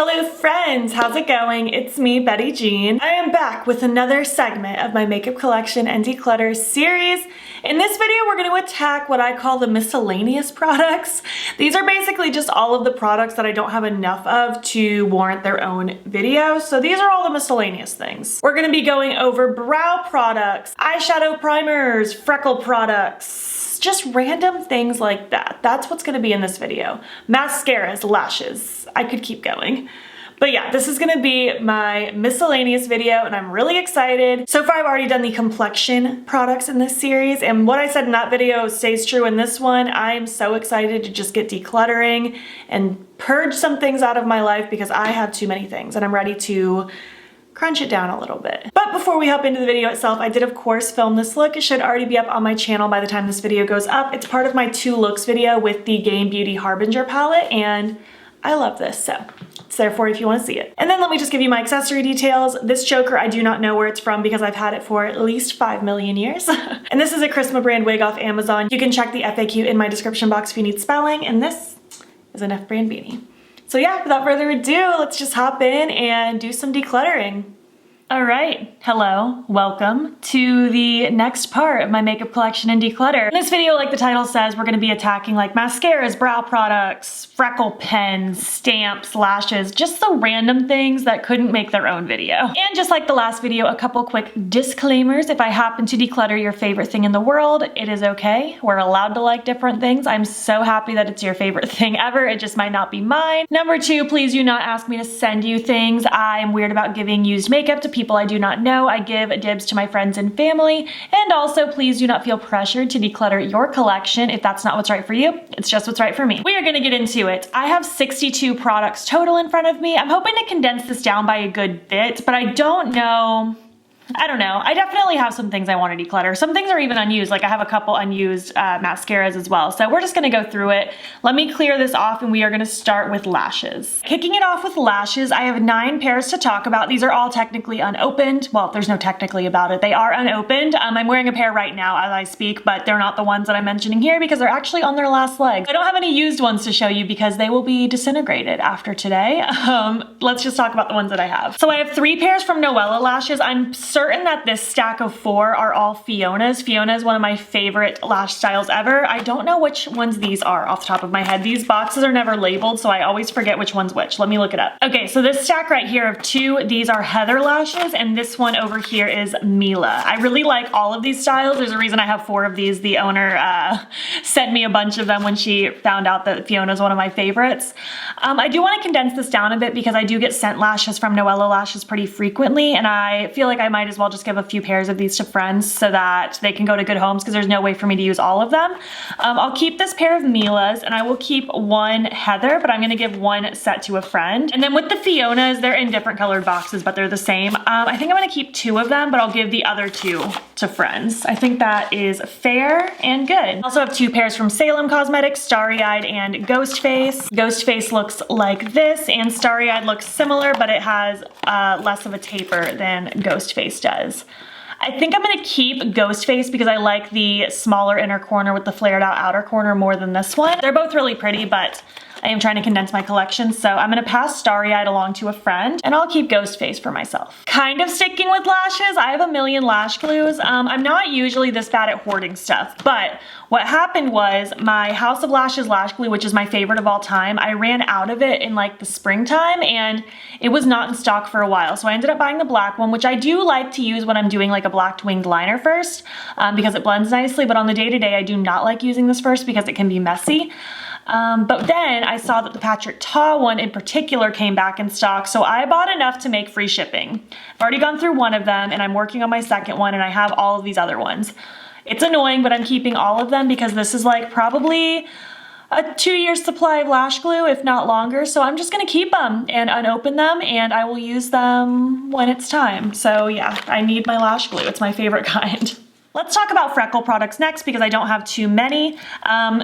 Hello friends, how's it going? It's me, Betty Jean. I am back with another segment of my makeup collection and declutter series. In this video, we're going to attack what I call the miscellaneous products. These are basically just all of the products that I don't have enough of to warrant their own video. So these are all the miscellaneous things. We're going to be going over brow products, eyeshadow primers, freckle products, just random things like that. That's what's gonna be in this video. Mascaras, lashes, I could keep going. But yeah, this is gonna be my miscellaneous video and I'm really excited. So far I've already done the complexion products in this series, and what I said in that video stays true in this one. I am so excited to just get decluttering and purge some things out of my life because I have too many things and I'm ready to crunch it down a little bit. But before we hop into the video itself, I did of course film this look. It should already be up on my channel by the time this video goes up. It's part of my 2 looks video with the Game Beauty Harbinger palette, and I love this, so it's there for you if you want to see it. And then let me just give you my accessory details. This choker, I do not know where it's from because I've had it for at least 5 million years. And this is a Chrisma brand wig off Amazon. You can check the FAQ in my description box if you need spelling, and this is an F brand beanie. So yeah, without further ado, let's just hop in and do some decluttering. All right, hello, welcome to the next part of my makeup collection and declutter. In this video, like the title says, we're gonna be attacking like mascaras, brow products, freckle pens, stamps, lashes, just the random things that couldn't make their own video. And just like the last video, a couple quick disclaimers. If I happen to declutter your favorite thing in the world, it is okay. We're allowed to like different things. I'm so happy that it's your favorite thing ever. It just might not be mine. Number 2, please do not ask me to send you things. I'm weird about giving used makeup to people I do not know. I give dibs to my friends and family. And also, please do not feel pressured to declutter your collection if that's not what's right for you. It's just what's right for me. We are gonna get into it. I have 62 products total in front of me. I'm hoping to condense this down by a good bit, but I don't know. I definitely have some things I want to declutter. Some things are even unused, like I have a couple unused mascaras as well. So we're just gonna go through it. Let me clear this off and we are gonna start with lashes. Kicking it off with lashes, I have 9 pairs to talk about. These are all technically unopened. Well, there's no technically about it. They are unopened. I'm wearing a pair right now as I speak, but they're not the ones that I'm mentioning here because they're actually on their last legs. I don't have any used ones to show you because they will be disintegrated after today. Let's just talk about the ones that I have. So I have 3 pairs from Noella lashes. I'm certain that this stack of 4 are all Fiona's. Fiona is one of my favorite lash styles ever. I don't know which ones these are off the top of my head. These boxes are never labeled, so I always forget which one's which. Let me look it up. Okay, so this stack right here of 2, these are Heather lashes, and this one over here is Mila. I really like all of these styles. There's a reason I have 4 of these. The owner sent me a bunch of them when she found out that Fiona is one of my favorites. I do want to condense this down a bit because I do get scent lashes from Noella lashes pretty frequently, and I feel like I might as well just give a few pairs of these to friends so that they can go to good homes because there's no way for me to use all of them. I'll keep this pair of Mila's and I will keep 1 Heather, but I'm gonna give 1 set to a friend. And then with the Fiona's, they're in different colored boxes, but they're the same. I think I'm gonna keep 2 of them, but I'll give the other 2 to friends. I think that is fair and good. I also have 2 pairs from Salon Cosmetics, Starry Eyed and Ghost Face. Ghost Face looks like this, and Starry Eyed looks similar, but it has less of a taper than Ghost Face does. I think I'm gonna keep Ghost Face because I like the smaller inner corner with the flared out outer corner more than this one. They're both really pretty, but I am trying to condense my collection, so I'm gonna pass Starry Eyed along to a friend, and I'll keep Ghost Face for myself. Kind of sticking with lashes, I have a million lash glues. I'm not usually this bad at hoarding stuff, but what happened was my House of Lashes lash glue, which is my favorite of all time, I ran out of it in like the springtime, and it was not in stock for a while, so I ended up buying the black one, which I do like to use when I'm doing like a black winged liner first, because it blends nicely, but on the day-to-day, I do not like using this first because it can be messy. But then I saw that the Patrick Ta one in particular came back in stock, so I bought enough to make free shipping. I've already gone through 1 of them, and I'm working on my second one, and I have all of these other ones. It's annoying, but I'm keeping all of them because this is like probably a 2-year supply of lash glue, if not longer, so I'm just gonna keep them and unopen them, and I will use them when it's time. So yeah, I need my lash glue. It's my favorite kind. Let's talk about Freckle products next because I don't have too many.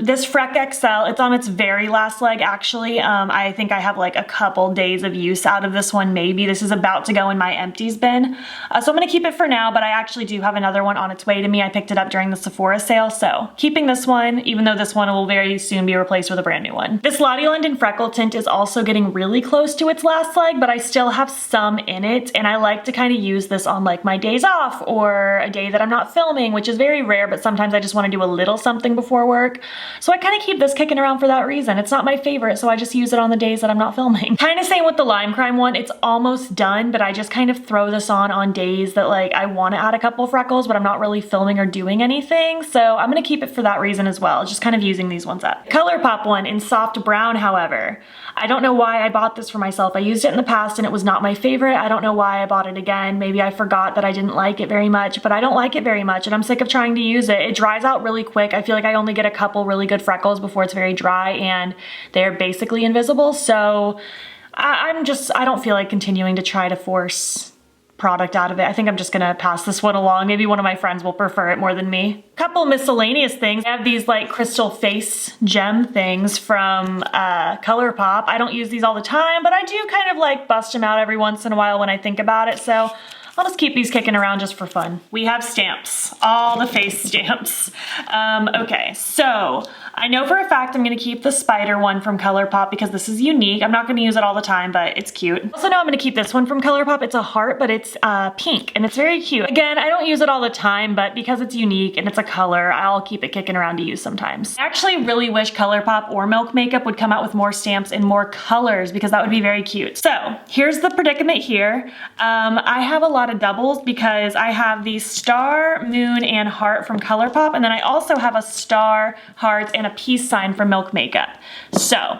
This Freck XL, it's on its very last leg actually. I think I have like a couple days of use out of this one maybe. This is about to go in my empties bin. So I'm gonna keep it for now, but I actually do have another one on its way to me. I picked it up during the Sephora sale, so keeping this one, even though this one will very soon be replaced with a brand new one. This Lottie London Freckle tint is also getting really close to its last leg, but I still have some in it, and I like to kind of use this on like my days off or a day that I'm not filming, which is very rare, but sometimes I just want to do a little something before work. So I kind of keep this kicking around for that reason. It's not my favorite, so I just use it on the days that I'm not filming. Kind of same with the Lime Crime one. It's almost done, but I just kind of throw this on days that like I want to add a couple freckles, but I'm not really filming or doing anything. So I'm going to keep it for that reason as well. Just kind of using these ones up. Colourpop one in soft brown, however. I don't know why I bought this for myself. I used it in the past and it was not my favorite. I don't know why I bought it again. Maybe I forgot that I didn't like it very much, but I don't like it very much and I'm sick of trying to use it. It dries out really quick. I feel like I only get a couple really good freckles before it's very dry and they're basically invisible. So I don't feel like continuing to try to force product out of it. I think I'm just gonna pass this one along. Maybe one of my friends will prefer it more than me. Couple miscellaneous things. I have these like crystal face gem things from Colourpop. I don't use these all the time, but I do kind of like bust them out every once in a while when I think about it. So I'll just keep these kicking around just for fun. We have stamps, all the face stamps. Okay, so I know for a fact I'm gonna keep the spider one from Colourpop because this is unique. I'm not gonna use it all the time, but it's cute. Also know I'm gonna keep this one from Colourpop. It's a heart, but it's pink and it's very cute. Again, I don't use it all the time, but because it's unique and it's a color, I'll keep it kicking around to use sometimes. I actually really wish Colourpop or Milk Makeup would come out with more stamps in more colors because that would be very cute. So here's the predicament here. I have a lot of doubles because I have the star, moon, and heart from Colourpop, and then I also have a star, heart, and a peace sign from Milk Makeup. So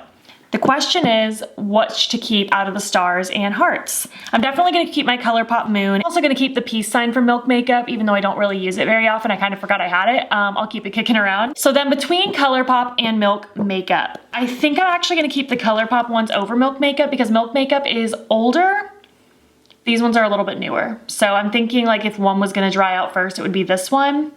the question is what to keep out of the stars and hearts. I'm definitely gonna keep my Colourpop moon. I'm also gonna keep the peace sign from Milk Makeup, even though I don't really use it very often. I kind of forgot I had it. I'll keep it kicking around. So then between Colourpop and Milk Makeup, I think I'm actually gonna keep the Colourpop ones over Milk Makeup because Milk Makeup is older. These ones are a little bit newer. So I'm thinking like if one was gonna dry out first, it would be this one.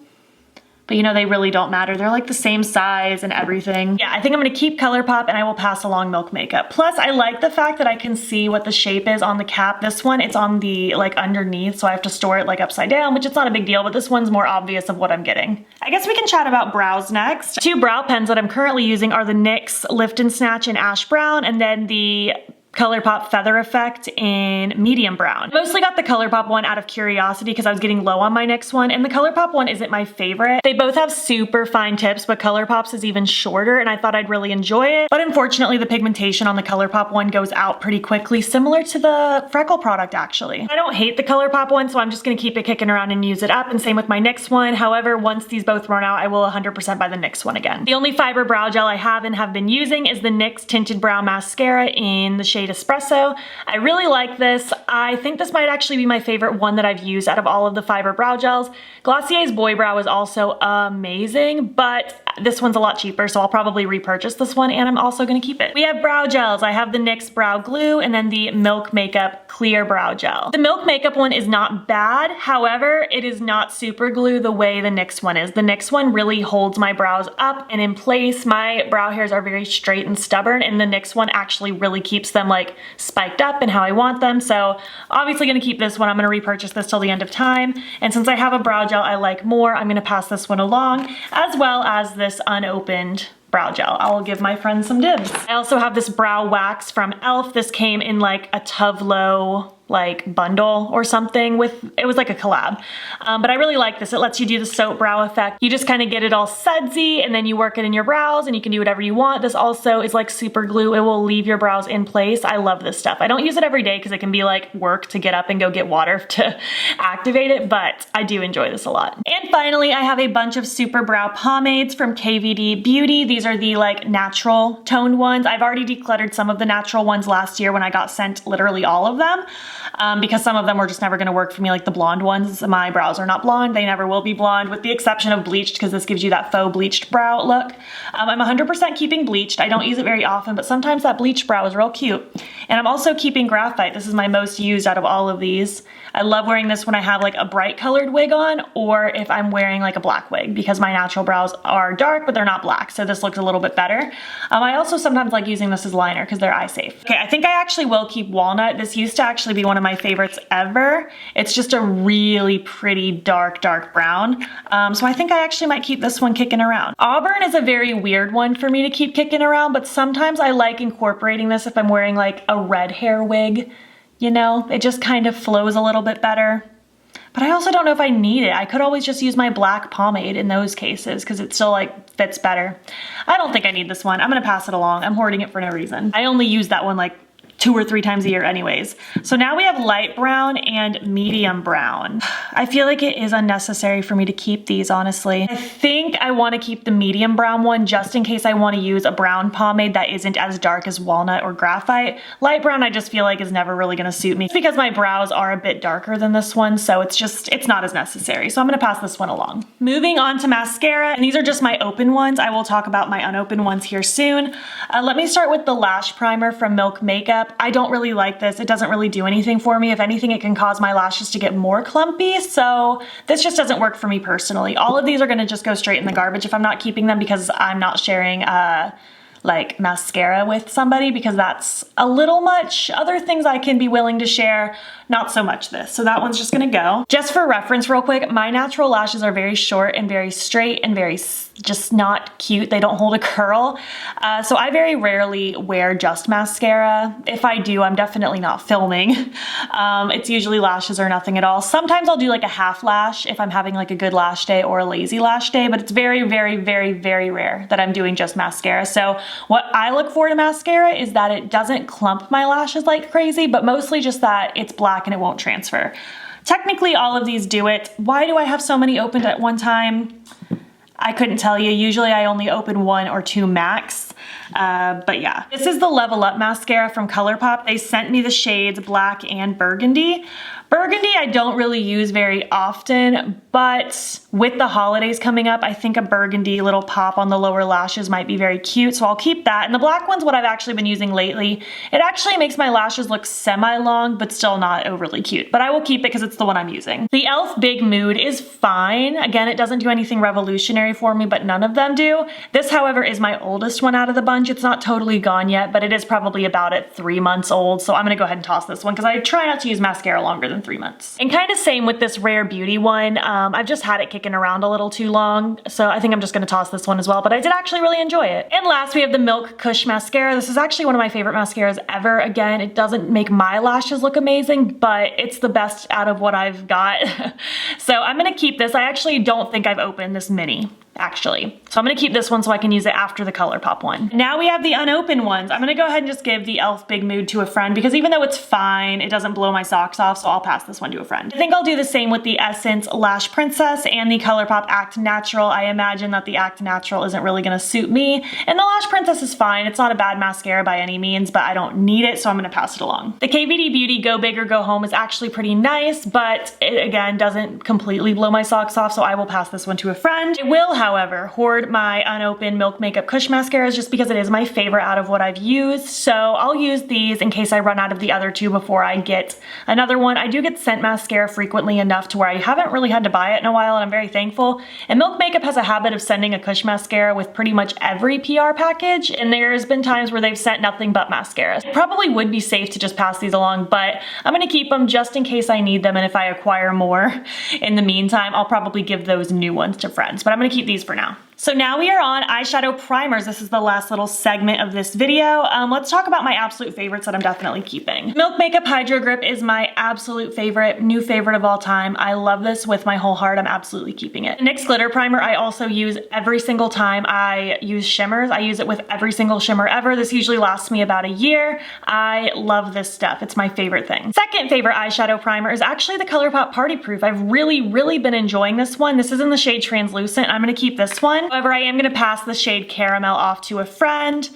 But you know, they really don't matter. They're like the same size and everything. Yeah, I think I'm gonna keep Colourpop and I will pass along Milk Makeup. Plus, I like the fact that I can see what the shape is on the cap. This one, it's on the like underneath, so I have to store it like upside down, which is not a big deal, but this one's more obvious of what I'm getting. I guess we can chat about brows next. Two brow pens that I'm currently using are the NYX Lift and Snatch in Ash Brown and then the Colourpop Feather Effect in medium brown. Mostly got the Colourpop one out of curiosity because I was getting low on my NYX one, and the Colourpop one isn't my favorite. They both have super fine tips, but Colourpop's is even shorter and I thought I'd really enjoy it. But unfortunately, the pigmentation on the Colourpop one goes out pretty quickly, similar to the Freckle product actually. I don't hate the Colourpop one, so I'm just gonna keep it kicking around and use it up, and same with my NYX one. However, once these both run out, I will 100% buy the NYX one again. The only fiber brow gel I have and have been using is the NYX Tinted Brow Mascara in the shade Espresso. I really like this. I think this might actually be my favorite one that I've used out of all of the fiber brow gels. Glossier's Boy Brow is also amazing, but this one's a lot cheaper, so I'll probably repurchase this one, and I'm also gonna keep it. We have brow gels. I have the NYX Brow Glue and then the Milk Makeup Clear Brow Gel. The Milk Makeup one is not bad. However, it is not super glue the way the NYX one is. The NYX one really holds my brows up and in place. My brow hairs are very straight and stubborn, and the NYX one actually really keeps them like spiked up and how I want them. So obviously gonna keep this one. I'm gonna repurchase this till the end of time. And since I have a brow gel I like more, I'm gonna pass this one along, as well as this unopened brow gel. I will give my friends some dibs. I also have this brow wax from e.l.f. This came in like a Tuvlo like bundle or something with, it was like a collab. But I really like this. It lets you do the soap brow effect. You just kind of get it all sudsy and then you work it in your brows and you can do whatever you want. This also is like super glue. It will leave your brows in place. I love this stuff. I don't use it every day because it can be like work to get up and go get water to activate it, but I do enjoy this a lot. And finally, I have a bunch of super brow pomades from KVD Beauty. These are the like natural toned ones. I've already decluttered some of the natural ones last year when I got sent literally all of them. because some of them were just never gonna work for me, like the blonde ones. My brows are not blonde. They never will be blonde, with the exception of bleached, because this gives you that faux bleached brow look. I'm 100% keeping bleached. I don't use it very often, but sometimes that bleached brow is real cute. And I'm also keeping graphite. This is my most used out of all of these. I love wearing this when I have like a bright colored wig on, or if I'm wearing like a black wig, because my natural brows are dark, but they're not black. So this looks a little bit better. I also sometimes like using this as liner because they're eye safe. Okay, I think I actually will keep walnut. This used to actually be one of my favorites ever. It's just a really pretty dark brown. So I think I actually might keep this one kicking around. Auburn is a very weird one for me to keep kicking around, but sometimes I like incorporating this if I'm wearing like a red hair wig. You know, it just kind of flows a little bit better. But I also don't know if I need it. I could always just use my black pomade in those cases because it still like fits better. I don't think I need this one. I'm gonna pass it along. I'm hoarding it for no reason. I only use that one like 2 or 3 times a year anyways. So now we have light brown and medium brown. I feel like it is unnecessary for me to keep these, honestly. I think I want to keep the medium brown one just in case I want to use a brown pomade that isn't as dark as walnut or graphite. Light brown I just feel like is never really going to suit me. It's because my brows are a bit darker than this one, so it's not as necessary. So I'm going to pass this one along. Moving on to mascara, and these are just my open ones. I will talk about my unopened ones here soon. Let me start with the lash primer from Milk Makeup. I don't really like this. It doesn't really do anything for me. If anything, it can cause my lashes to get more clumpy. So this just doesn't work for me personally. All of these are gonna just go straight in the garbage if I'm not keeping them, because I'm not sharing like mascara with somebody, because that's a little much. Other things I can be willing to share, not so much this. So that one's just gonna go. Just for reference real quick, my natural lashes are very short and very straight and very just not cute. They don't hold a curl. So I very rarely wear just mascara. If I do, I'm definitely not filming. It's usually lashes or nothing at all. Sometimes I'll do like a half lash if I'm having like a good lash day or a lazy lash day, but it's very, very, very, very rare that I'm doing just mascara. So what I look for in a mascara is that it doesn't clump my lashes like crazy, but mostly just that it's black and it won't transfer. Technically, all of these do it. Why do I have so many opened at one time? I couldn't tell you. Usually I only open 1 or 2 max. But yeah, this is the Level Up mascara from Colourpop. They sent me the shades black and burgundy. Burgundy I don't really use very often, but with the holidays coming up, I think a burgundy little pop on the lower lashes might be very cute, so I'll keep that. And the black one's what I've actually been using lately. It actually makes my lashes look semi-long, but still not overly cute, but I will keep it because it's the one I'm using. The e.l.f. Big Mood is fine. Again, it doesn't do anything revolutionary for me, but none of them do. This, however, is my oldest one out of the bunch. It's not totally gone yet, but it is probably about at 3 months old, so I'm gonna go ahead and toss this one because I try not to use mascara longer than 3 months. And kind of same with this Rare Beauty one. I've just had it kicking around a little too long, so I think I'm just gonna toss this one as well, but I did actually really enjoy it. And last, we have the Milk Kush Mascara. This is actually one of my favorite mascaras ever. Again, it doesn't make my lashes look amazing, but it's the best out of what I've got. So I'm gonna keep this. I actually don't think I've opened this mini, actually. So I'm gonna keep this one so I can use it after the Colourpop one. Now we have the unopened ones. I'm gonna go ahead and just give the e.l.f. Big Mood to a friend because even though it's fine, it doesn't blow my socks off, so I'll pass this one to a friend. I think I'll do the same with the Essence Lash Princess and the Colourpop Act Natural. I imagine that the Act Natural isn't really gonna suit me, and the Lash Princess is fine. It's not a bad mascara by any means, but I don't need it, so I'm gonna pass it along. The KVD Beauty Go Big or Go Home is actually pretty nice, but it again doesn't completely blow my socks off, so I will pass this one to a friend. I will, however, hoard my unopened Milk Makeup Kush mascaras just because it is my favorite out of what I've used, so I'll use these in case I run out of the other two before I get another one. I do get sent mascara frequently enough to where I haven't really had to buy it in a while, and I'm very thankful. And Milk Makeup has a habit of sending a Kush mascara with pretty much every PR package, and there's been times where they've sent nothing but mascaras. It probably would be safe to just pass these along, but I'm gonna keep them just in case I need them, and if I acquire more in the meantime, I'll probably give those new ones to friends, but I'm gonna keep these for now. So now we are on eyeshadow primers. This is the last little segment of this video. Let's talk about my absolute favorites that I'm definitely keeping. Milk Makeup Hydro Grip is my absolute favorite, new favorite of all time. I love this with my whole heart. I'm absolutely keeping it. NYX Glitter Primer I also use every single time I use shimmers. I use it with every single shimmer ever. This usually lasts me about a year. I love this stuff. It's my favorite thing. Second favorite eyeshadow primer is actually the Colourpop Party Proof. I've really been enjoying this one. This is in the shade Translucent. I'm gonna keep this one. However, I am gonna pass the shade Caramel off to a friend.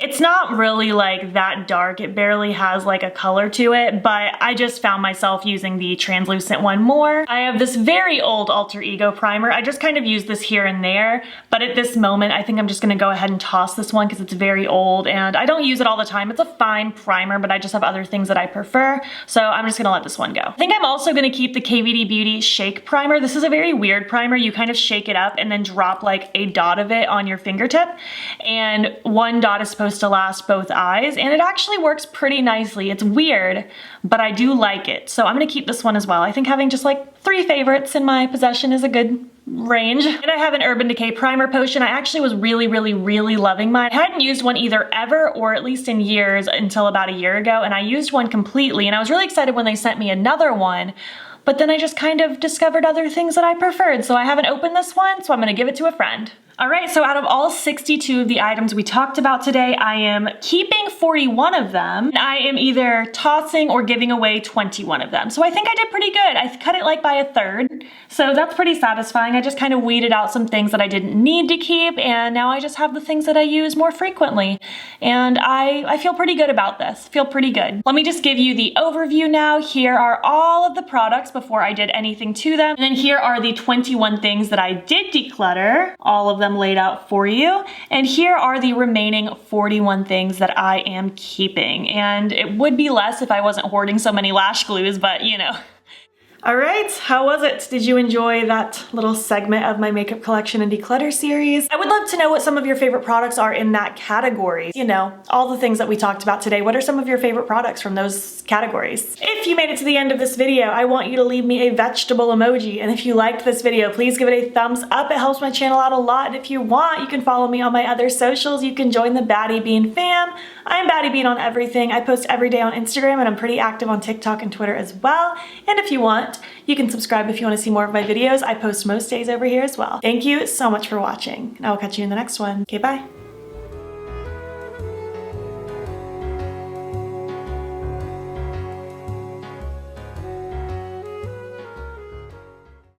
It's not really like that dark. It barely has like a color to it, but I just found myself using the translucent one more. I have this very old Alter Ego primer. I just kind of use this here and there, but at this moment, I think I'm just gonna go ahead and toss this one because it's very old and I don't use it all the time. It's a fine primer, but I just have other things that I prefer, so I'm just gonna let this one go. I think I'm also gonna keep the KVD Beauty Shake Primer. This is a very weird primer. You kind of shake it up and then drop like a dot of it on your fingertip, and one dot is supposed to last both eyes, and it actually works pretty nicely. It's weird, but I do like it, so I'm gonna keep this one as well. I think having just like 3 favorites in my possession is a good range. And I have an Urban Decay primer potion. I actually was really loving mine. I hadn't used one either ever, or at least in years, until about a year ago, and I used one completely, and I was really excited when they sent me another one, but then I just kind of discovered other things that I preferred, so I haven't opened this one, so I'm gonna give it to a friend. All right, so out of all 62 of the items we talked about today, I am keeping 41 of them, and I am either tossing or giving away 21 of them. So I think I did pretty good. I cut it like by a third, so that's pretty satisfying. I just kind of weeded out some things that I didn't need to keep, and now I just have the things that I use more frequently. And I feel pretty good about this, feel pretty good. Let me just give you the overview now. Here are all of the products before I did anything to them. And then here are the 21 things that I did declutter, all of them laid out for you. And here are the remaining 41 things that I am keeping. And it would be less if I wasn't hoarding so many lash glues, but you know. All right, how was it? Did you enjoy that little segment of my makeup collection and declutter series? I would love to know what some of your favorite products are in that category. You know, all the things that we talked about today. What are some of your favorite products from those categories? If you made it to the end of this video, I want you to leave me a vegetable emoji. And if you liked this video, please give it a thumbs up. It helps my channel out a lot. And if you want, you can follow me on my other socials. You can join the battybean fam. I'm battybean on everything. I post every day on Instagram, and I'm pretty active on TikTok and Twitter as well. And if you want, you can subscribe if you want to see more of my videos. I post most days over here as well. Thank you so much for watching, and I will catch you in the next one. Okay, bye.